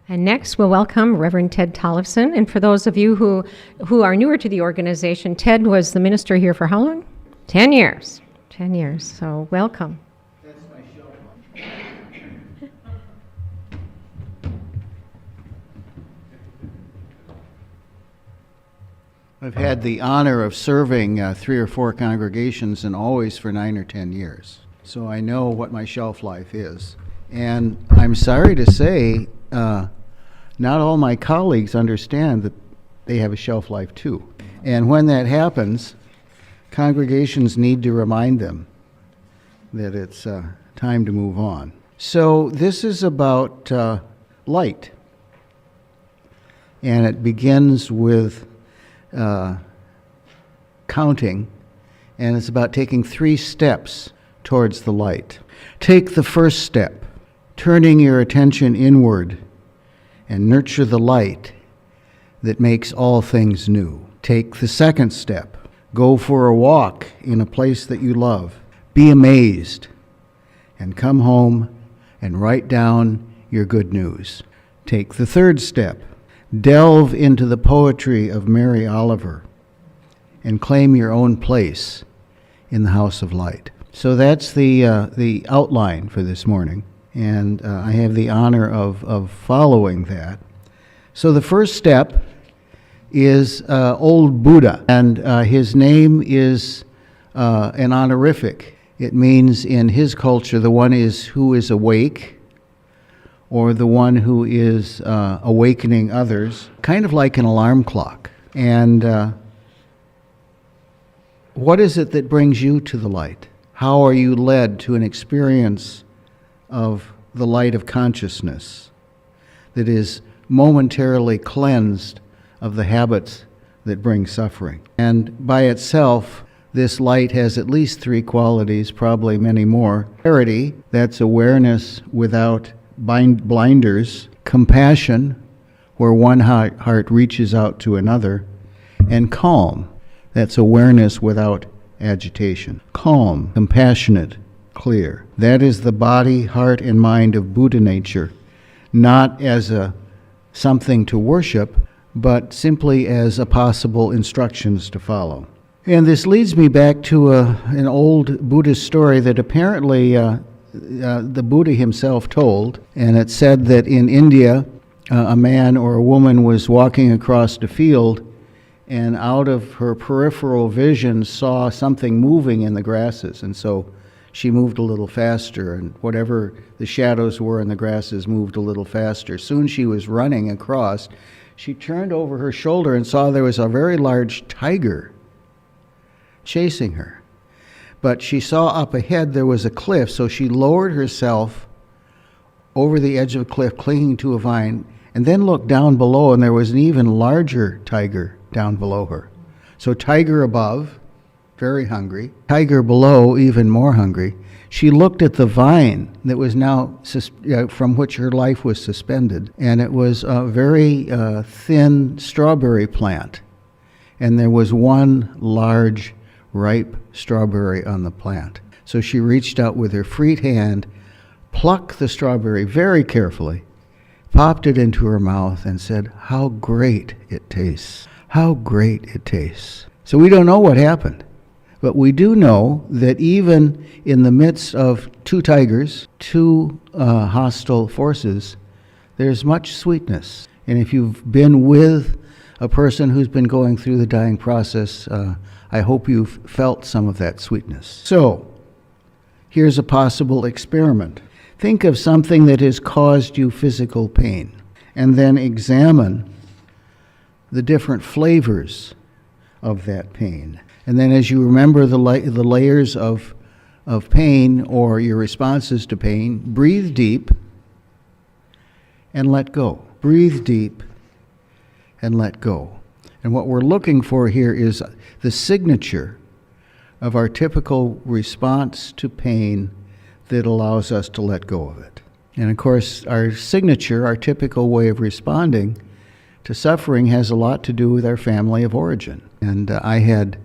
And next, we'll welcome Reverend Ted Tollefson. And for those of you who are newer to the organization, Ted was the minister here for how long? 10 years. 10 years. So welcome. That's my show. I've had the honor of serving 3 or 4 congregations, and always for 9 or 10 years. So I know what my shelf life is. And I'm sorry to say, not all my colleagues understand that they have a shelf life too. And when that happens, congregations need to remind them that it's time to move on. So this is about light. And it begins with counting, and it's about taking 3 steps towards the light. Take the first step, turning your attention inward, and nurture the light that makes all things new. Take the second step, go for a walk in a place that you love. Be amazed, and come home and write down your good news. Take the third step, delve into the poetry of Mary Oliver and claim your own place in the house of light. So that's the outline for this morning, and I have the honor of following that. So the first step is old Buddha, and his name is an honorific. It means in his culture the one is who is awake, or the one who is awakening others, kind of like an alarm clock. And what is it that brings you to the light? How are you led to an experience of the light of consciousness that is momentarily cleansed of the habits that bring suffering? And by itself, this light has at least 3 qualities, probably many more. Clarity, that's awareness without blinders. Compassion, where one heart reaches out to another. And calm, that's awareness without agitation. Calm, compassionate, clear. That is the body, heart, and mind of Buddha nature, not as something to worship, but simply as a possible instructions to follow. And this leads me back to an old Buddhist story that apparently the Buddha himself told, and it said that in India, a man or a woman was walking across the field, and out of her peripheral vision saw something moving in the grasses, and so she moved a little faster, and whatever the shadows were in the grasses moved a little faster. Soon she was running across. She turned over her shoulder and saw there was a very large tiger chasing her. But she saw up ahead there was a cliff, so she lowered herself over the edge of a cliff, clinging to a vine, and then looked down below, and there was an even larger tiger down below her. So tiger above, very hungry. Tiger below, even more hungry. She looked at the vine that was now from which her life was suspended, and it was a very thin strawberry plant, and there was one large ripe strawberry on the plant. So she reached out with her free hand, plucked the strawberry very carefully, popped it into her mouth, and said, "How great it tastes. How great it tastes." So we don't know what happened, but we do know that even in the midst of 2 tigers, 2 hostile forces, there's much sweetness. And if you've been with a person who's been going through the dying process, I hope you've felt some of that sweetness. So, here's a possible experiment. Think of something that has caused you physical pain, and then examine the different flavors of that pain. And then as you remember the layers of pain or your responses to pain, breathe deep and let go. Breathe deep and let go. And what we're looking for here is the signature of our typical response to pain that allows us to let go of it. And of course, our signature, our typical way of responding to suffering has a lot to do with our family of origin. And I had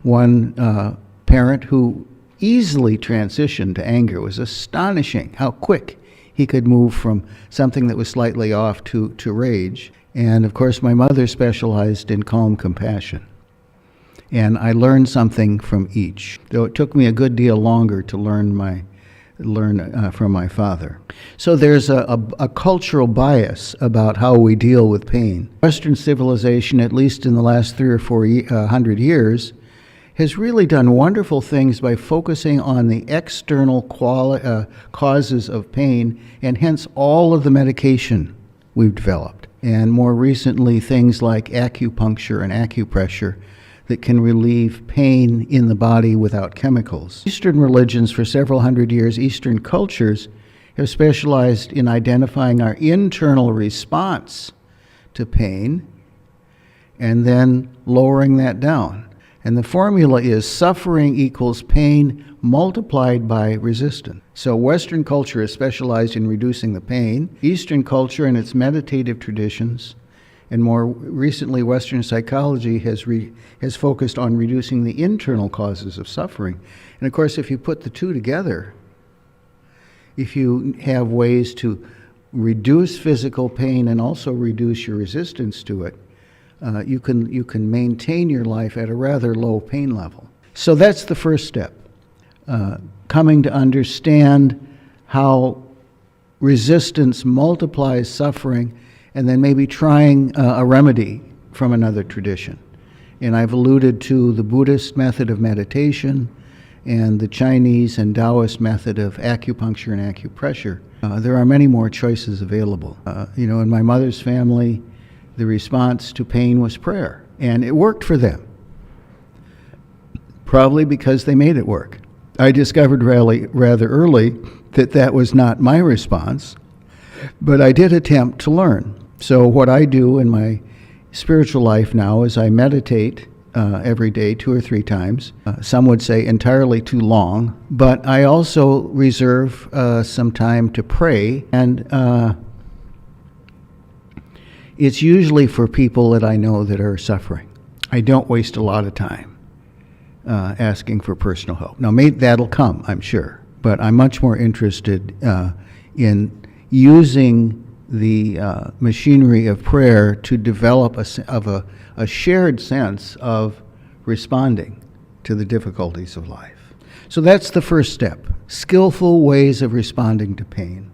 one parent who easily transitioned to anger. It was astonishing how quick he could move from something that was slightly off to rage. And of course, my mother specialized in calm compassion. And I learned something from each, though it took me a good deal longer to learn from my father. So there's a cultural bias about how we deal with pain. Western civilization, at least in the last 300 or 400 years, has really done wonderful things by focusing on the external causes of pain, and hence all of the medication we've developed. And more recently, things like acupuncture and acupressure that can relieve pain in the body without chemicals. Eastern religions, for several hundred years, Eastern cultures have specialized in identifying our internal response to pain and then lowering that down. And the formula is suffering equals pain multiplied by resistance. So Western culture is specialized in reducing the pain. Eastern culture and its meditative traditions, and more recently Western psychology, has focused on reducing the internal causes of suffering. And of course, if you put the two together, if you have ways to reduce physical pain and also reduce your resistance to it, you can maintain your life at a rather low pain level. So that's the first step, coming to understand how resistance multiplies suffering, and then maybe trying a remedy from another tradition. And I've alluded to the Buddhist method of meditation and the Chinese and Taoist method of acupuncture and acupressure. There are many more choices available. In my mother's family, the response to pain was prayer, and it worked for them, probably because they made it work. I discovered rather early that was not my response, but I did attempt to learn. So what I do in my spiritual life now is I meditate every day 2 or 3 times. Some would say entirely too long, but I also reserve some time to pray, and it's usually for people that I know that are suffering. I don't waste a lot of time asking for personal help. Now, that'll come, I'm sure, but I'm much more interested in using the machinery of prayer to develop a shared sense of responding to the difficulties of life. So that's the first step, skillful ways of responding to pain.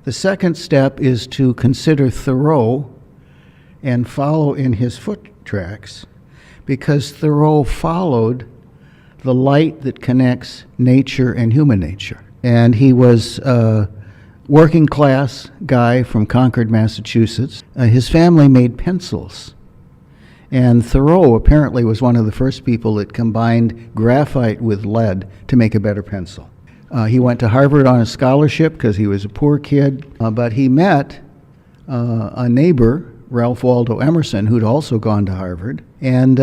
The second step is to consider Thoreau and follow in his foot tracks, because Thoreau followed the light that connects nature and human nature. And he was working class guy from Concord, Massachusetts. His family made pencils. And Thoreau apparently was one of the first people that combined graphite with lead to make a better pencil. He went to Harvard on a scholarship because he was a poor kid, but he met a neighbor, Ralph Waldo Emerson, who'd also gone to Harvard. And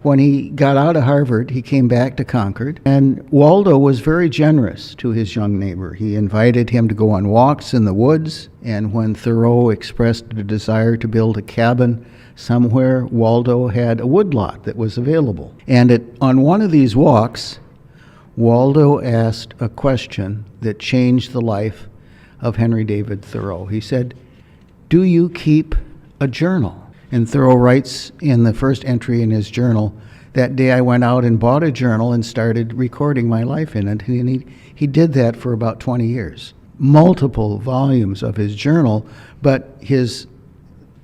when he got out of Harvard, he came back to Concord, and Waldo was very generous to his young neighbor. He invited him to go on walks in the woods, and when Thoreau expressed a desire to build a cabin somewhere, Waldo had a woodlot that was available. And on one of these walks, Waldo asked a question that changed the life of Henry David Thoreau. He said, "Do you keep a journal?" And Thoreau writes in the first entry in his journal, "That day I went out and bought a journal and started recording my life in it." And he did that for about 20 years. Multiple volumes of his journal, but his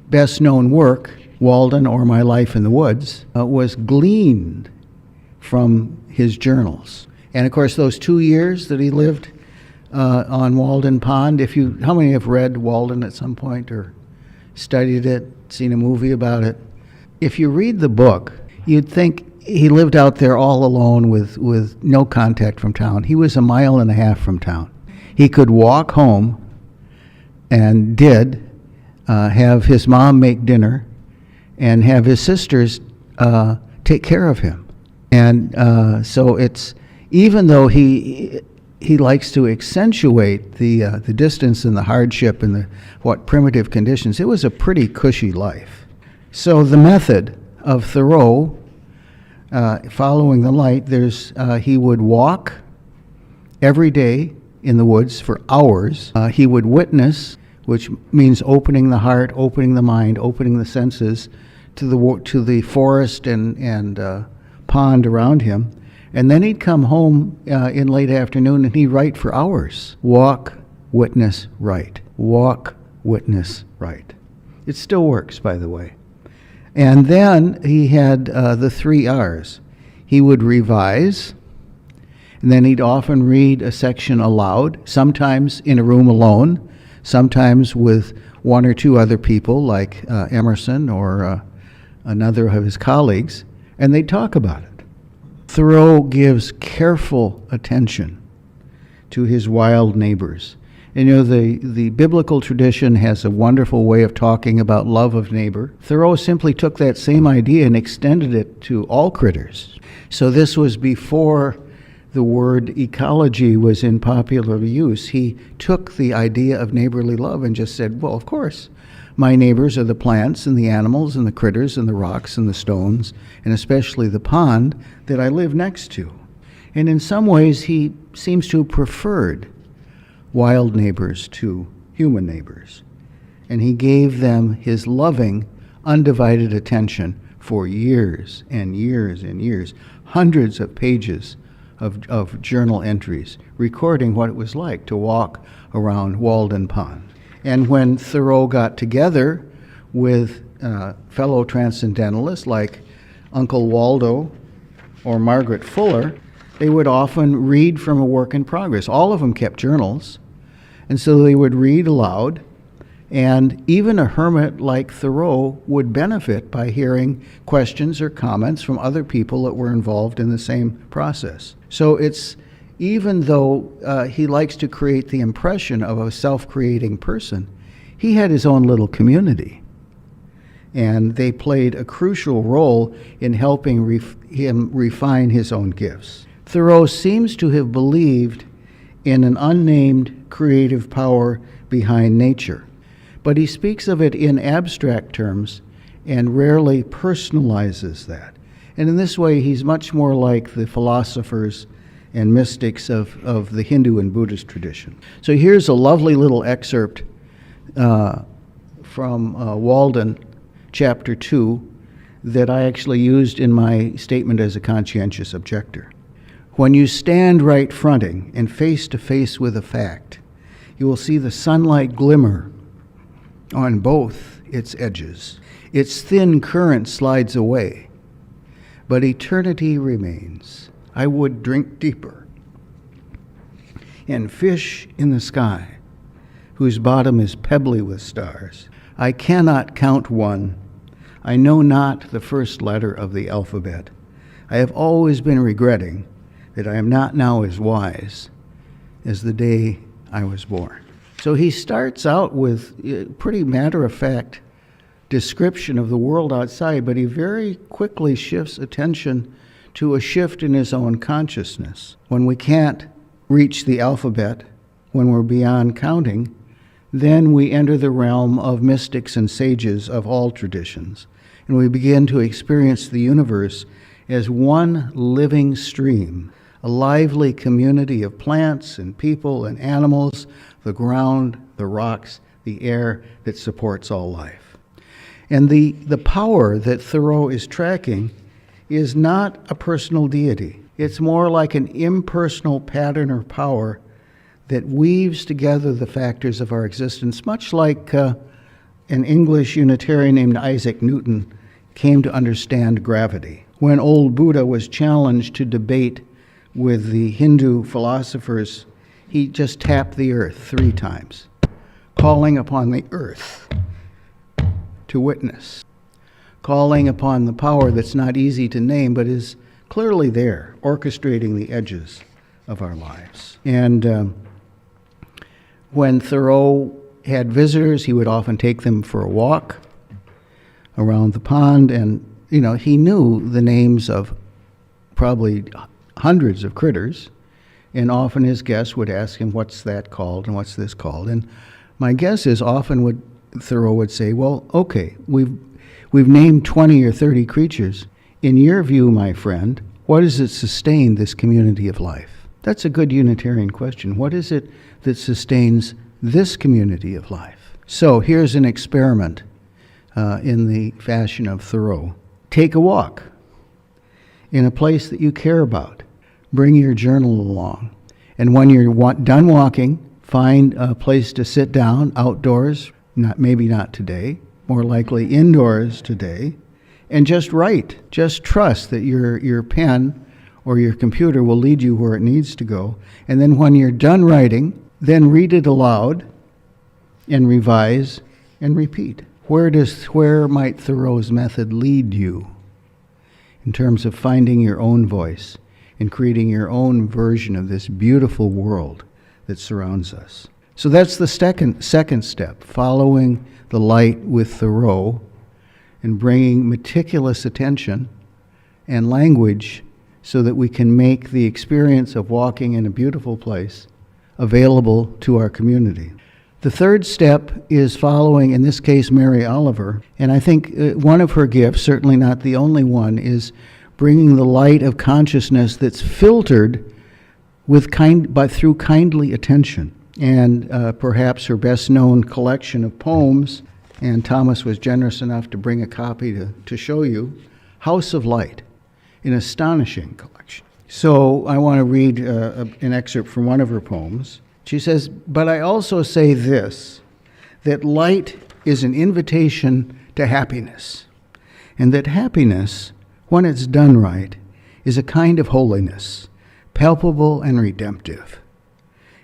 best known work, Walden or My Life in the Woods, was gleaned from his journals. And of course, those 2 years that he lived on Walden Pond, how many have read Walden at some point or studied it, seen a movie about it? If you read the book, you'd think he lived out there all alone with no contact from town. He was 1.5 miles from town. He could walk home, and did have his mom make dinner and have his sisters take care of him. And so it's, even though he likes to accentuate the distance and the hardship and the primitive conditions, it was a pretty cushy life. So the method of Thoreau, following the light, he would walk every day in the woods for hours. He would witness, which means opening the heart, opening the mind, opening the senses to the forest and pond around him. And then he'd come home in late afternoon and he'd write for hours. Walk, witness, write. Walk, witness, write. It still works, by the way. And then he had the 3 R's. He would revise, and then he'd often read a section aloud, sometimes in a room alone, sometimes with 1 or 2 other people like Emerson or another of his colleagues, and they'd talk about it. Thoreau gives careful attention to his wild neighbors. And the biblical tradition has a wonderful way of talking about love of neighbor. Thoreau simply took that same idea and extended it to all critters. So this was before the word ecology was in popular use. He took the idea of neighborly love and just said, well, of course, my neighbors are the plants and the animals and the critters and the rocks and the stones, and especially the pond that I live next to. And in some ways, he seems to have preferred wild neighbors to human neighbors. And he gave them his loving, undivided attention for years and years and years, hundreds of pages of journal entries recording what it was like to walk around Walden Pond. And when Thoreau got together with fellow transcendentalists like Uncle Waldo or Margaret Fuller, they would often read from a work in progress. All of them kept journals, and so they would read aloud, and even a hermit like Thoreau would benefit by hearing questions or comments from other people that were involved in the same process. So it's, even though he likes to create the impression of a self-creating person, he had his own little community. And they played a crucial role in helping him refine his own gifts. Thoreau seems to have believed in an unnamed creative power behind nature, but he speaks of it in abstract terms and rarely personalizes that. And in this way, he's much more like the philosophers and mystics of the Hindu and Buddhist tradition. So here's a lovely little excerpt from Walden, chapter 2, that I actually used in my statement as a conscientious objector. When you stand right fronting and face to face with a fact, you will see the sunlight glimmer on both its edges. Its thin current slides away, but eternity remains. I would drink deeper and fish in the sky, whose bottom is pebbly with stars. I cannot count one. I know not the first letter of the alphabet. I have always been regretting that I am not now as wise as the day I was born. So he starts out with a pretty matter-of-fact description of the world outside, but he very quickly shifts attention to a shift in his own consciousness. When we can't reach the alphabet, when we're beyond counting, then we enter the realm of mystics and sages of all traditions, and we begin to experience the universe as one living stream, a lively community of plants and people and animals, the ground, the rocks, the air that supports all life. And the power that Thoreau is tracking is not a personal deity. It's more like an impersonal pattern or power that weaves together the factors of our existence, much like an English Unitarian named Isaac Newton came to understand gravity. When old Buddha was challenged to debate with the Hindu philosophers, he just tapped the earth 3 times, calling upon the earth to witness, calling upon the power that's not easy to name but is clearly there, orchestrating the edges of our lives. And when Thoreau had visitors, he would often take them for a walk around the pond, and he knew the names of probably hundreds of critters, and often his guests would ask him, what's that called and what's this called? And my guess is often Thoreau would say, well, okay, we've named 20 or 30 creatures. In your view, my friend, what does it sustain this community of life? That's a good Unitarian question. What is it that sustains this community of life? So here's an experiment in the fashion of Thoreau. Take a walk in a place that you care about. Bring your journal along. And when you're done walking, find a place to sit down outdoors, maybe not today, more likely indoors today, and just write. Just trust that your pen or your computer will lead you where it needs to go. And then when you're done writing, then read it aloud and revise and repeat. Where might Thoreau's method lead you in terms of finding your own voice and creating your own version of this beautiful world that surrounds us? So that's the second step, following the light with Thoreau and bringing meticulous attention and language so that we can make the experience of walking in a beautiful place available to our community. The third step is following, in this case, Mary Oliver, and I think one of her gifts, certainly not the only one, is bringing the light of consciousness that's filtered through kindly attention. And perhaps her best-known collection of poems, and Thomas was generous enough to bring a copy to show you, House of Light, an astonishing collection. So I want to read an excerpt from one of her poems. She says, "But I also say this, that light is an invitation to happiness, and that happiness, when it's done right, is a kind of holiness, palpable and redemptive.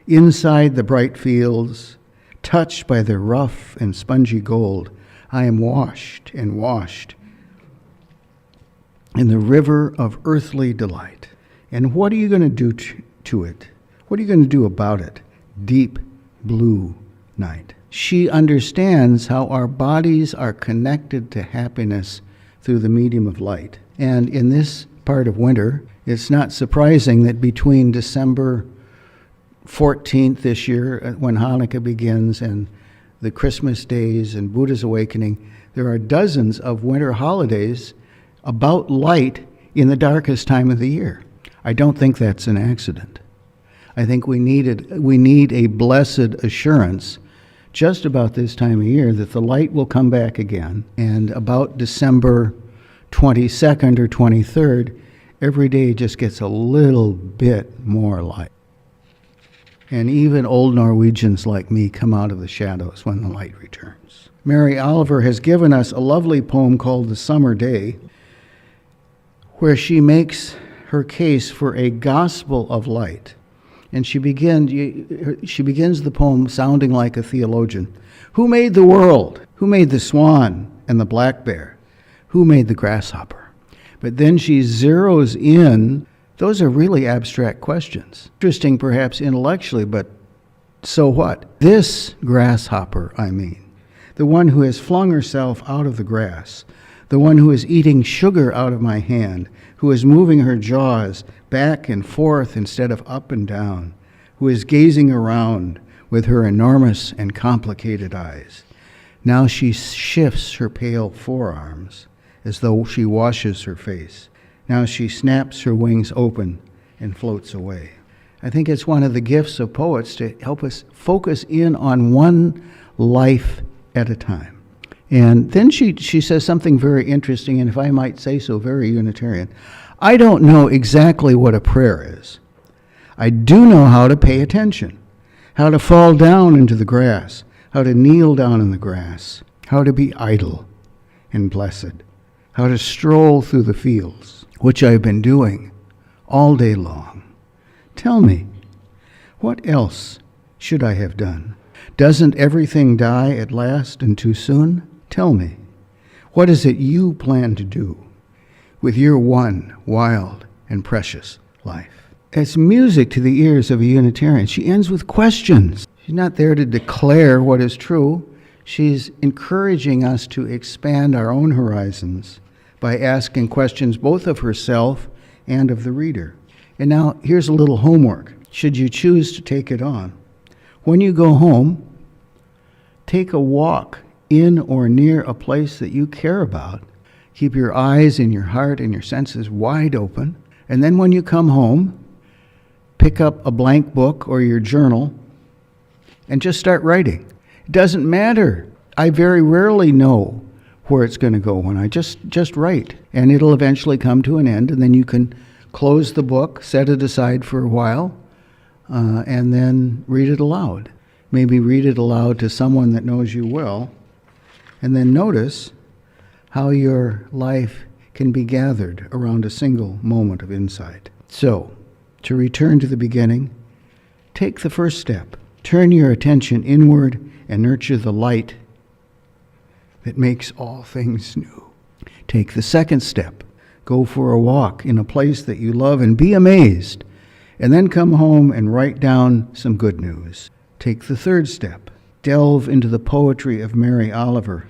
Inside the bright fields, touched by their rough and spongy gold, I am washed and washed in the river of earthly delight. And what are you going to do to it? What are you going to do about it? Deep blue night." She understands how our bodies are connected to happiness through the medium of light. And in this part of winter, it's not surprising that between December 14th this year, when Hanukkah begins, and the Christmas days and Buddha's awakening, there are dozens of winter holidays about light in the darkest time of the year. I don't think that's an accident. I think we need a blessed assurance just about this time of year that the light will come back again. And about December 22nd or 23rd, every day just gets a little bit more light. And even old Norwegians like me come out of the shadows when the light returns. Mary Oliver has given us a lovely poem called The Summer Day, where she makes her case for a gospel of light. And she begins the poem sounding like a theologian. Who made the world? Who made the swan and the black bear? Who made the grasshopper? But then she zeroes in. Those are really abstract questions. Interesting perhaps intellectually, but so what? This grasshopper, I mean, the one who has flung herself out of the grass, the one who is eating sugar out of my hand, who is moving her jaws back and forth instead of up and down, who is gazing around with her enormous and complicated eyes. Now she shifts her pale forearms as though she washes her face. Now she snaps her wings open and floats away. I think it's one of the gifts of poets to help us focus in on one life at a time. And then she says something very interesting, and if I might say so, very Unitarian. I don't know exactly what a prayer is. I do know how to pay attention, how to fall down into the grass, how to kneel down in the grass, how to be idle and blessed, how to stroll through the fields, which I've been doing all day long. Tell me, what else should I have done? Doesn't everything die at last and too soon? Tell me, what is it you plan to do with your one wild and precious life? It's music to the ears of a Unitarian. She ends with questions. She's not there to declare what is true. She's encouraging us to expand our own horizons by asking questions both of herself and of the reader. And now here's a little homework, should you choose to take it on. When you go home, take a walk in or near a place that you care about. Keep your eyes and your heart and your senses wide open. And then when you come home, pick up a blank book or your journal and just start writing. It doesn't matter. I very rarely know where it's going to go when I just write. And it'll eventually come to an end, and then you can close the book, set it aside for a while, and then read it aloud. Maybe read it aloud to someone that knows you well, and then notice how your life can be gathered around a single moment of insight. So, to return to the beginning, take the first step. Turn your attention inward and nurture the light that makes all things new. Take the second step. Go for a walk in a place that you love and be amazed, and then come home and write down some good news. Take the third step. Delve into the poetry of Mary Oliver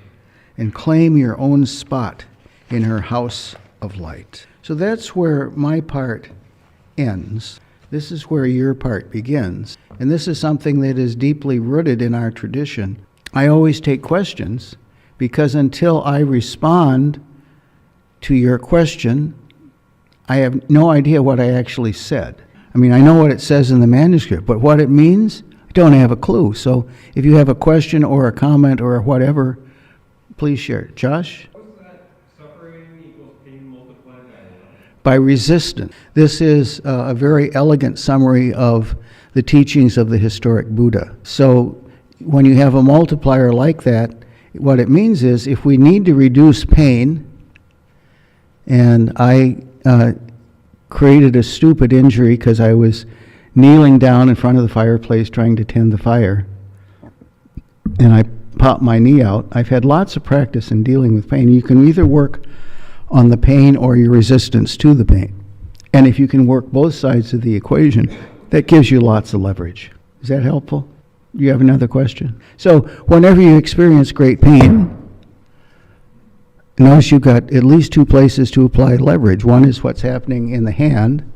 and claim your own spot in her house of light. So that's where my part ends. This is where your part begins. And this is something that is deeply rooted in our tradition. I always take questions because until I respond to your question, I have no idea what I actually said. I mean, I know what it says in the manuscript, but what it means, I don't have a clue. So if you have a question or a comment or whatever, please share. Josh? What's that? Suffering equals pain multiplied By resistance. This is a very elegant summary of the teachings of the historic Buddha. So when you have a multiplier like that, what it means is if we need to reduce pain, and I created a stupid injury because I was kneeling down in front of the fireplace trying to tend the fire, and I popped my knee out. I've had lots of practice in dealing with pain. You can either work on the pain or your resistance to the pain. And if you can work both sides of the equation, that gives you lots of leverage. Is that helpful? You have another question? So whenever you experience great pain, notice you've got at least two places to apply leverage. One is what's happening in the hand,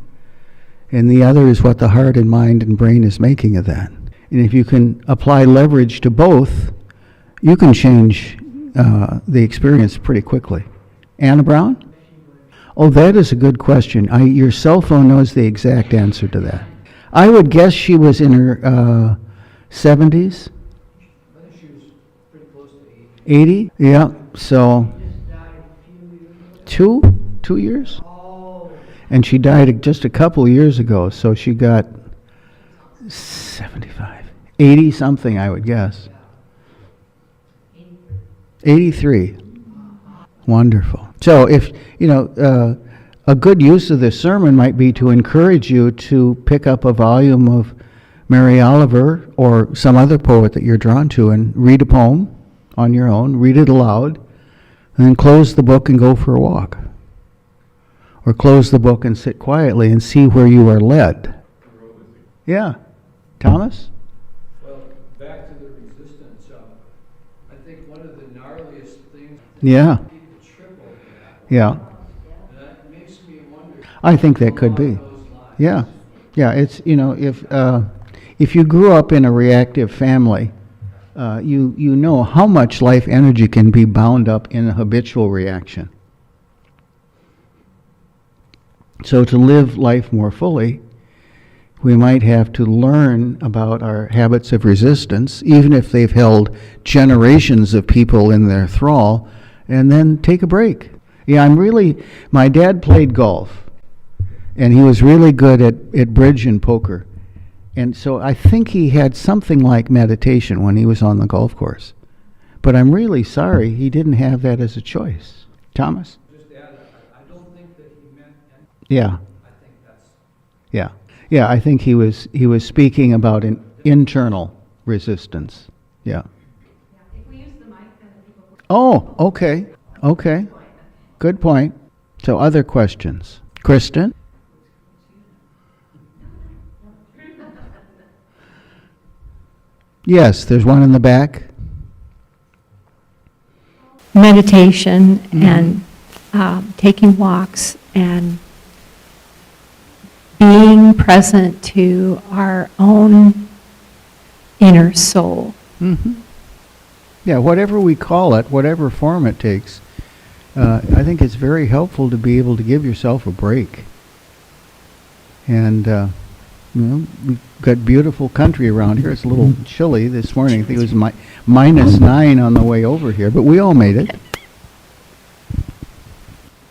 and the other is what the heart and mind and brain is making of that. And if you can apply leverage to both, you can change the experience pretty quickly. Anna Brown? Oh, that is a good question. Your cell phone knows the exact answer to that. I would guess she was in her 70s? I think she was pretty close to 80. 80? Yeah, so Just died a few years ago. 2 years? Oh, And she died just a couple of years ago, so she got 75. 80 something, I would guess. 83. Wonderful. So if, a good use of this sermon might be to encourage you to pick up a volume of Mary Oliver or some other poet that you're drawn to and read a poem on your own, read it aloud, and then close the book and go for a walk. Or close the book and sit quietly and see where you are led. Yeah. Thomas? well, back to the resistance. I think one of the gnarliest things Yeah. people trip over that. Yeah. And that makes me wonder. I think that could be. along those lines. Yeah. Yeah, it's, if you grew up in a reactive family, you know how much life energy can be bound up in a habitual reaction. So to live life more fully, we might have to learn about our habits of resistance, even if they've held generations of people in their thrall, and then take a break. Yeah, my dad played golf, and he was really good at bridge and poker. And so I think he had something like meditation when he was on the golf course. But I'm really sorry he didn't have that as a choice. Thomas? Just add, I don't think that he meant, Yeah. I think that's, Yeah. Yeah, I think he was speaking about an internal resistance. Yeah. If we use the mic, then the people will... Oh, okay. Okay. Good point. So other questions? Kristen? Yes, there's one in the back. Meditation and taking walks and being present to our own inner soul. Mm-hmm. Yeah, whatever we call it, whatever form it takes, I think it's very helpful to be able to give yourself a break. And Well, we've got beautiful country around here. It's a little chilly this morning. I think it was -9 on the way over here, but we all made it.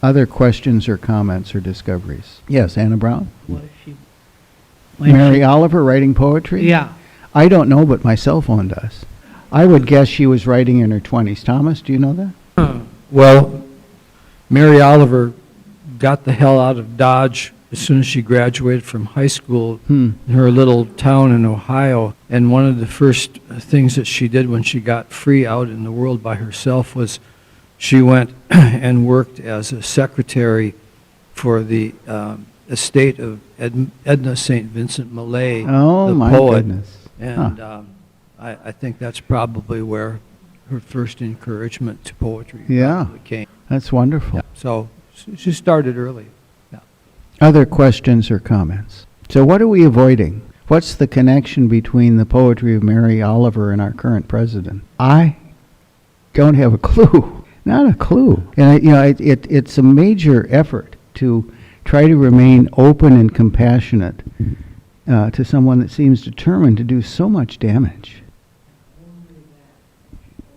Other questions or comments or discoveries? Yes, Anna Brown? What if she? when Mary she- Oliver writing poetry? Yeah. I don't know, but my cell phone does. I would guess she was writing in her 20s. Thomas, do you know that? Well, Mary Oliver got the hell out of Dodge as soon as she graduated from high school in her little town in Ohio. And one of the first things that she did when she got free out in the world by herself was she went and worked as a secretary for the estate of Edna St. Vincent Millay, Oh, the my poet. goodness. And I think that's probably where her first encouragement to poetry Yeah. probably came. That's wonderful. Yeah. So she started early. Yeah. Other questions or comments? So what are we avoiding? What's the connection between the poetry of Mary Oliver and our current president? I don't have a clue. Not a clue. And it's a major effort to try to remain open and compassionate to someone that seems determined to do so much damage.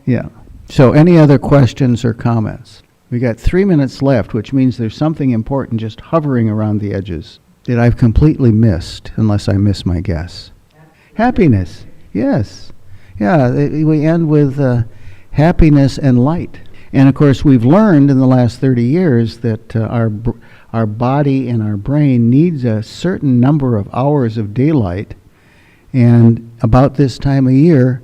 Yeah. So any other questions or comments? We got 3 minutes left, which means there's something important just hovering around the edges that I've completely missed, unless I miss my guess. Happiness. Yes. Yeah, we end with happiness and light. And of course, we've learned in the last 30 years that our body and our brain needs a certain number of hours of daylight. And about this time of year,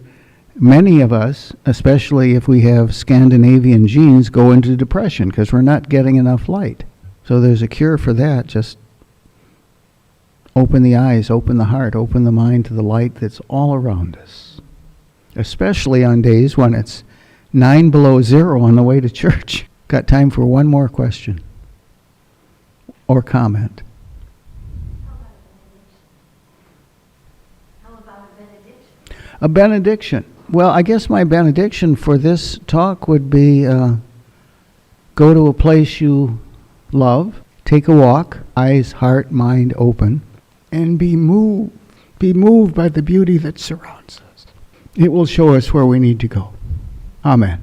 many of us, especially if we have Scandinavian genes, go into depression because we're not getting enough light. So there's a cure for that. Just open the eyes, open the heart, open the mind to the light that's all around us. Especially on days when it's 9 below zero on the way to church. Got time for one more question or comment. How about a benediction? A benediction. Well, I guess my benediction for this talk would be go to a place you love, take a walk, eyes, heart, mind open, and be moved by the beauty that surrounds us. It will show us where we need to go. Amen.